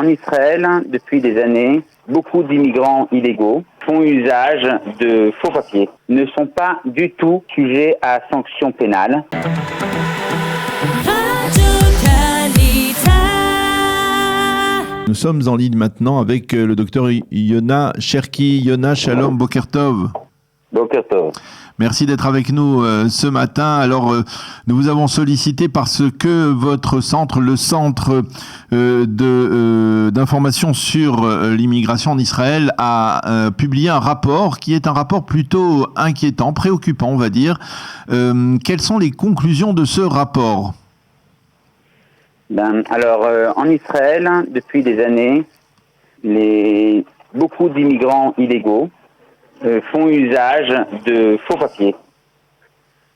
en Israël, depuis des années, beaucoup d'immigrants illégaux font usage de faux papiers, ne sont pas du tout sujets à sanctions pénales. Nous sommes en ligne maintenant avec le docteur Yona Cherki. Yona, shalom, boker tov. Boker tov. Merci d'être avec nous ce matin. Alors, nous vous avons sollicité parce que votre centre, le centre d'information sur l'immigration en Israël, a publié un rapport qui est un rapport plutôt inquiétant, préoccupant, on va dire. Quelles sont les conclusions de ce rapport ? En Israël, depuis des années, beaucoup d'immigrants illégaux font usage de faux papiers.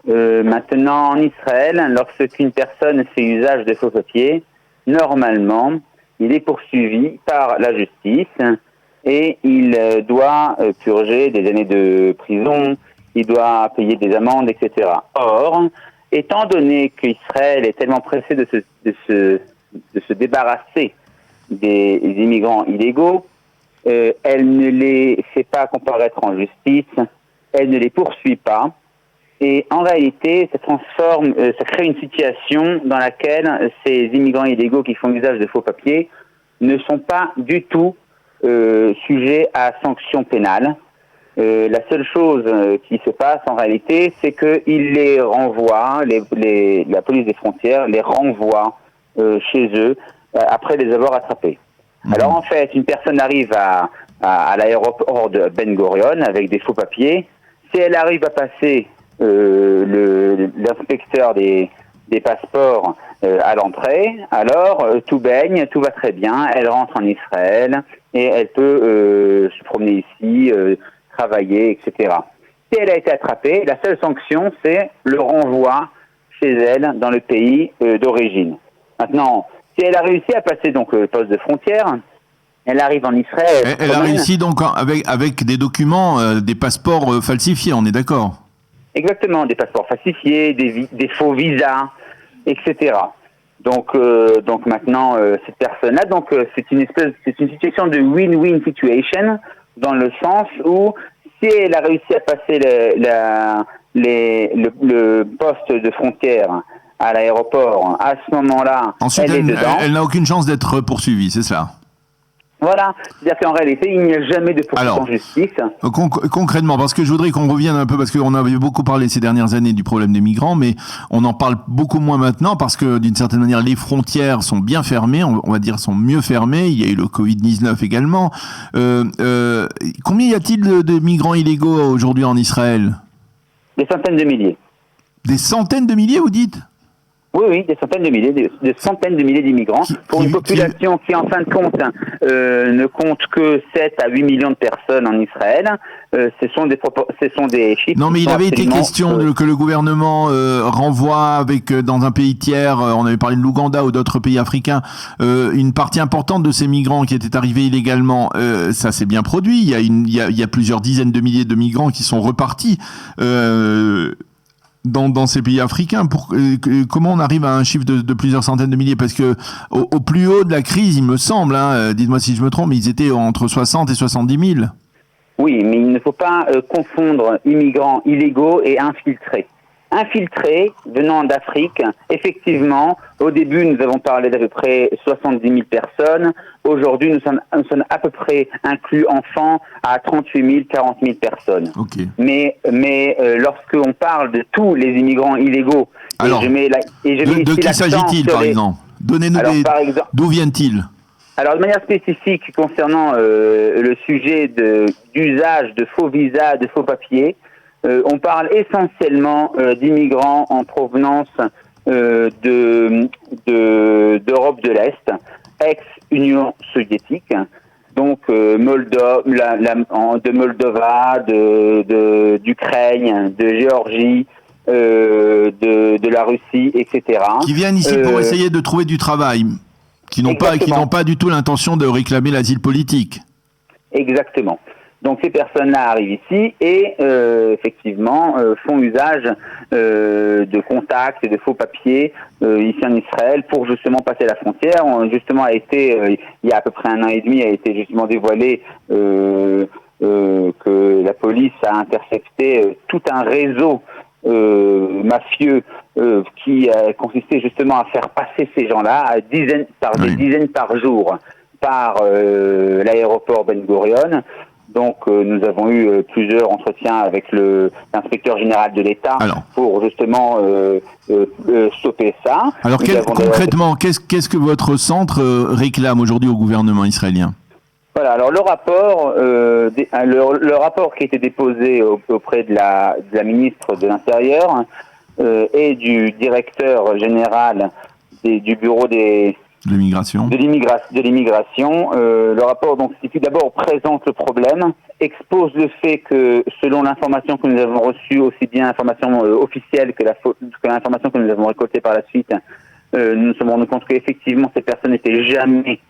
Maintenant, en Israël, lorsqu'une personne fait usage de faux papiers, normalement, il est poursuivi par la justice et il doit purger des années de prison, il doit payer des amendes, etc. Or, étant donné qu'Israël est tellement pressé de se débarrasser des immigrants illégaux, elle ne les fait pas comparaître en justice, elle ne les poursuit pas, et en réalité, ça crée une situation dans laquelle ces immigrants illégaux qui font usage de faux papiers ne sont pas du tout sujets à sanctions pénales. La seule chose qui se passe en réalité, c'est qu'ils les renvoient, la police des frontières les renvoie chez eux après les avoir attrapés. Alors en fait, une personne arrive à l'aéroport de Ben Gurion avec des faux papiers. Si elle arrive à passer l'inspecteur des passeports à l'entrée, alors tout baigne, tout va très bien. Elle rentre en Israël et elle peut se promener ici, travailler, etc. Si elle a été attrapée, la seule sanction, c'est le renvoi chez elle dans le pays d'origine. Maintenant, si elle a réussi à passer donc le poste de frontière, elle arrive en Israël. Elle a réussi donc avec des documents, des passeports falsifiés, on est d'accord ? Exactement, des passeports falsifiés, des faux visas, etc. Donc maintenant cette personne-là, c'est une situation de win-win situation dans le sens où si elle a réussi à passer le poste de frontière à l'aéroport, à ce moment-là, ensuite, elle est dedans. Elle n'a aucune chance d'être poursuivie, c'est ça ? Voilà, c'est-à-dire qu'en réalité, il n'y a jamais de poursuite en justice. Concrètement, parce que je voudrais qu'on revienne un peu, parce qu'on avait beaucoup parlé ces dernières années du problème des migrants, mais on en parle beaucoup moins maintenant, parce que d'une certaine manière, les frontières sont bien fermées, on va dire sont mieux fermées, il y a eu le Covid-19 également. Combien y a-t-il de migrants illégaux aujourd'hui en Israël ? Des centaines de milliers. Des centaines de milliers, vous dites ? Oui, des centaines de milliers d'immigrants pour une population qui, en fin de compte, ne compte que 7 à 8 millions de personnes en Israël. Ce sont des chiffres. Non, mais il avait été question que le gouvernement renvoie dans un pays tiers, on avait parlé de l'Ouganda ou d'autres pays africains, une partie importante de ces migrants qui étaient arrivés illégalement. Ça s'est bien produit. Il y a plusieurs dizaines de milliers de migrants qui sont repartis. Dans ces pays africains, comment on arrive à un chiffre de plusieurs centaines de milliers ? Parce que au plus haut de la crise, il me semble, dites-moi si je me trompe, mais ils étaient entre 60 et 70 000. Oui, mais il ne faut pas confondre immigrants illégaux et infiltrés. Infiltrés venant d'Afrique, effectivement, au début nous avons parlé d'à peu près 70 000 personnes. Aujourd'hui nous sommes à peu près inclus enfants à 38 000, 40 000 personnes. Okay. Mais lorsqu'on parle de tous les immigrants illégaux, alors, de qui s'agit-il par exemple ? Donnez-nous d'où viennent-ils ? Alors de manière spécifique concernant le sujet d'usage de faux visas, de faux papiers, on parle essentiellement d'immigrants en provenance d'Europe de l'Est, ex-Union soviétique, donc de Moldova, d'Ukraine, de Géorgie, de la Russie, etc. Qui viennent ici pour essayer de trouver du travail, qui n'ont pas du tout l'intention de réclamer l'asile politique. Exactement. Donc ces personnes-là arrivent ici et effectivement font usage de contacts et de faux papiers ici en Israël pour justement passer la frontière. Justement a été il y a à peu près 1 an et demi a été justement dévoilé que la police a intercepté tout un réseau mafieux qui consistait justement à faire passer ces gens-là à des dizaines par jour par l'aéroport Ben Gurion. Donc nous avons eu plusieurs entretiens avec l'inspecteur général de l'État pour justement stopper ça. Alors concrètement, qu'est-ce que votre centre réclame aujourd'hui au gouvernement israélien ? Voilà, alors le rapport qui a été déposé auprès de la ministre de l'Intérieur et du directeur général du bureau de l'immigration. Le rapport donc qui d'abord présente le problème, expose le fait que selon l'information que nous avons reçue, aussi bien l'information officielle que l'information que nous avons récoltée par la suite, nous nous sommes rendus compte qu'effectivement ces personnes n'étaient jamais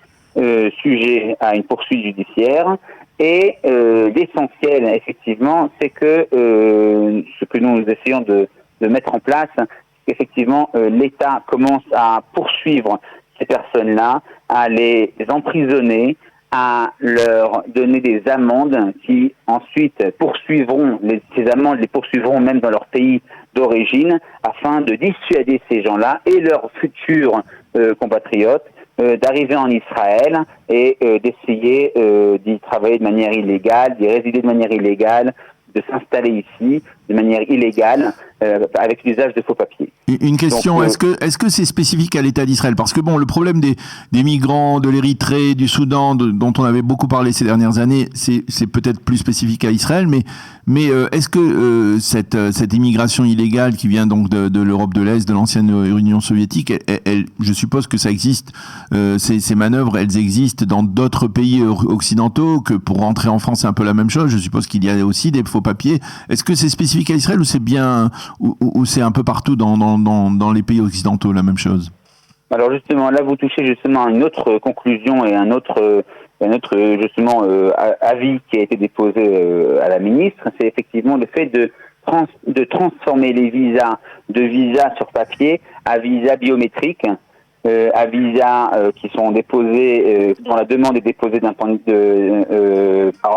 sujet à une poursuite judiciaire et l'essentiel effectivement c'est que ce que nous essayons de mettre en place, c'est qu'effectivement l'État commence à poursuivre ces personnes-là, à les emprisonner, à leur donner des amendes qui ensuite ces amendes les poursuivront même dans leur pays d'origine afin de dissuader ces gens-là et leurs futurs compatriotes d'arriver en Israël et d'essayer d'y travailler de manière illégale, d'y résider de manière illégale, de s'installer ici de manière illégale avec l'usage de faux papiers. Une question, donc, est-ce que c'est spécifique à l'État d'Israël ? Parce que bon, le problème des migrants de l'Érythrée, du Soudan, dont on avait beaucoup parlé ces dernières années, c'est peut-être plus spécifique à Israël, mais est-ce que cette immigration illégale qui vient donc de l'Europe de l'Est, de l'ancienne Union soviétique, je suppose que ça existe, ces manœuvres, elles existent dans d'autres pays occidentaux, que pour rentrer en France c'est un peu la même chose, je suppose qu'il y a aussi des faux papiers. Est-ce que c'est spécifique à Israël ou c'est bien, ou c'est un peu partout dans les pays occidentaux la même chose ? Alors justement, là vous touchez justement à une autre conclusion et un autre justement avis qui a été déposé à la ministre, c'est effectivement le fait de transformer les visas de visas sur papier à visas biométriques, à visas qui sont déposés, dont la demande est déposée par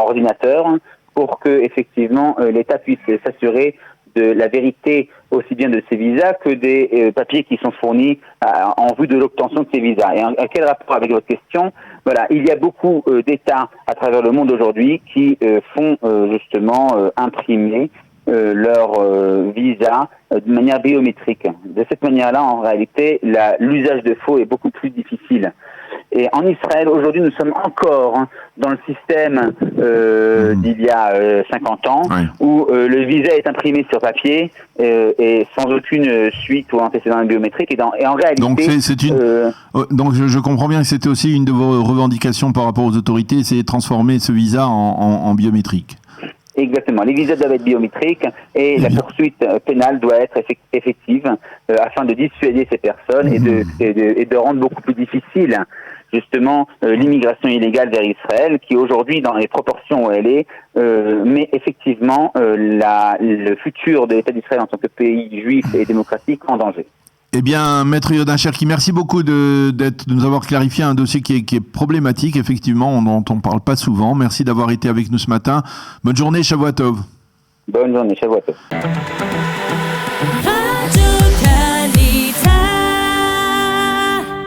ordinateur, pour que effectivement l'État puisse s'assurer de la vérité aussi bien de ces visas que des papiers qui sont fournis en vue de l'obtention de ces visas. Et à quel rapport avec votre question ? Voilà, il y a beaucoup d'États à travers le monde aujourd'hui qui font justement imprimer leur visa de manière biométrique. De cette manière-là, en réalité, l'usage de faux est beaucoup plus difficile. Et en Israël, aujourd'hui, nous sommes encore dans le système d'il y a 50 ans, où le visa est imprimé sur papier et sans aucune suite ou antécédent biométrique. Et en réalité... Donc je comprends bien que c'était aussi une de vos revendications par rapport aux autorités, c'est de transformer ce visa en biométrique. Exactement. Les visas doivent être biométriques et la poursuite pénale doit être effective afin de dissuader ces personnes et de rendre beaucoup plus difficile justement l'immigration illégale vers Israël, qui aujourd'hui, dans les proportions où elle est, met effectivement le futur de l'État d'Israël en tant que pays juif et démocratique en danger. Eh bien, Maître Yodin Cherki, merci beaucoup de nous avoir clarifié un dossier qui est problématique, effectivement, dont on ne parle pas souvent. Merci d'avoir été avec nous ce matin. Bonne journée, Shavua Tov. Bonne journée, Shavua Tov.